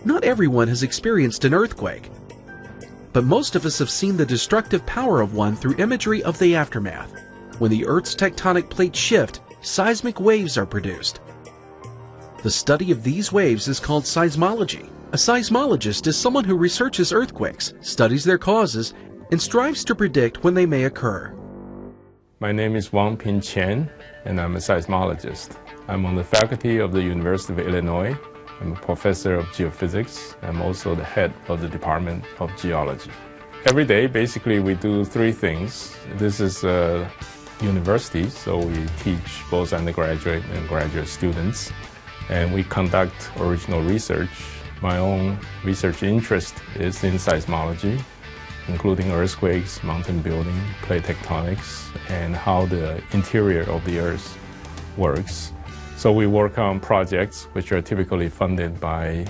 Not everyone has experienced an earthquake, but most of us have seen the destructive power of one through imagery of the aftermath. When the Earth's tectonic plates shift, seismic waves are produced. The study of these waves is called seismology. A seismologist is someone who researches earthquakes, studies their causes, and strives to predict when they may occur. My name is Wang Ping Chen, and I'm a seismologist. I'm on the faculty of the University of Illinois. I'm a professor of geophysics. I'm also the head of the Department of Geology. Every day, basically, we do three things. This is a university, so we teach both undergraduate and graduate students, and we conduct original research. My own research interest is in seismology, including earthquakes, mountain building, plate tectonics, and how the interior of the Earth works. So we work on projects which are typically funded by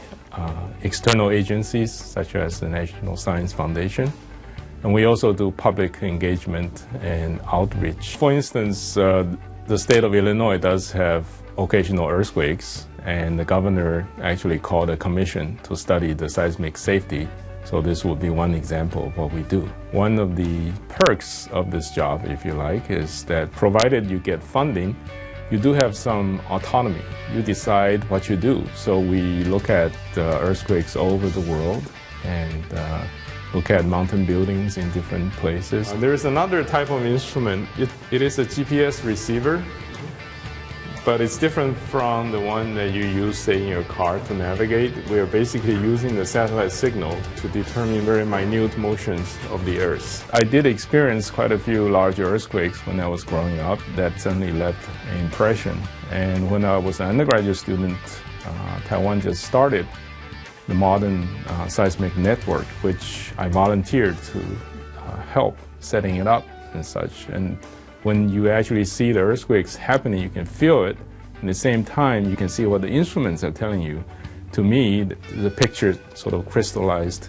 external agencies such as the National Science Foundation. And we also do public engagement and outreach. For instance, the state of Illinois does have occasional earthquakes, and the governor actually called a commission to study the seismic safety. So this would be one example of what we do. One of the perks of this job, if you like, is that provided you get funding, you do have some autonomy. You decide what you do. So we look at earthquakes all over the world and look at mountain buildings in different places. There is another type of instrument. It is a GPS receiver, but it's different from the one that you use, say, in your car to navigate. We are basically using the satellite signal to determine very minute motions of the Earth. I did experience quite a few large earthquakes when I was growing up. That certainly left an impression. And when I was an undergraduate student, Taiwan just started the modern seismic network, which I volunteered to help setting it up and such. And when you actually see the earthquakes happening, you can feel it. At the same time, you can see what the instruments are telling you. To me, the picture sort of crystallized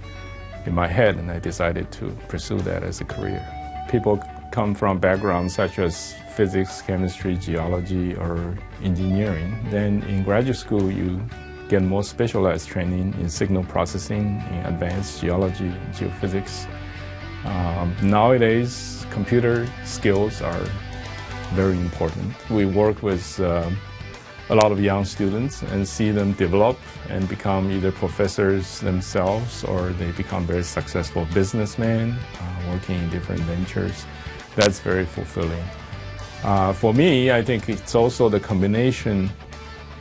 in my head, and I decided to pursue that as a career. People come from backgrounds such as physics, chemistry, geology, or engineering. Then in graduate school, you get more specialized training in signal processing, in advanced geology, geophysics. Nowadays, computer skills are very important. We work with a lot of young students and see them develop and become either professors themselves, or they become very successful businessmen working in different ventures. That's very fulfilling. For me, I think it's also the combination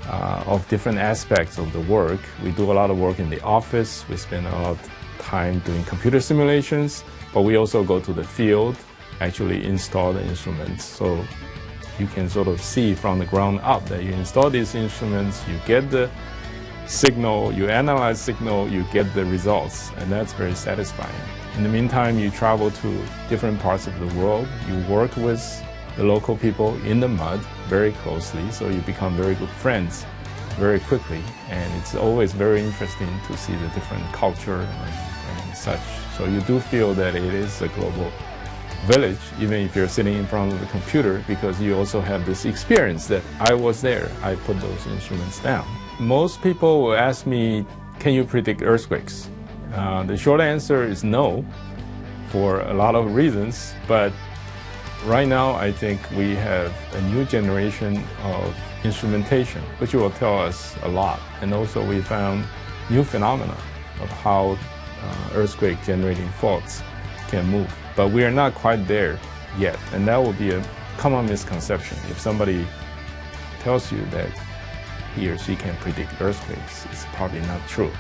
of different aspects of the work. We do a lot of work in the office. We spend a lot of time doing computer simulations, but we also go to the field, actually install the instruments. So you can sort of see from the ground up that you install these instruments, you get the signal, you analyze signal, you get the results, and that's very satisfying. In the meantime, you travel to different parts of the world. You work with the local people in the mud very closely, so you become very good friends very quickly. And it's always very interesting to see the different culture and such. So you do feel that it is a global village, even if you're sitting in front of the computer, because you also have this experience that I was there, I put those instruments down. Most people will ask me, can you predict earthquakes? The short answer is no, for a lot of reasons, but right now I think we have a new generation of instrumentation, which will tell us a lot. And also we found new phenomena of how earthquake generating faults can move. But we are not quite there yet, and that will be a common misconception. If somebody tells you that he or she can predict earthquakes, it's probably not true.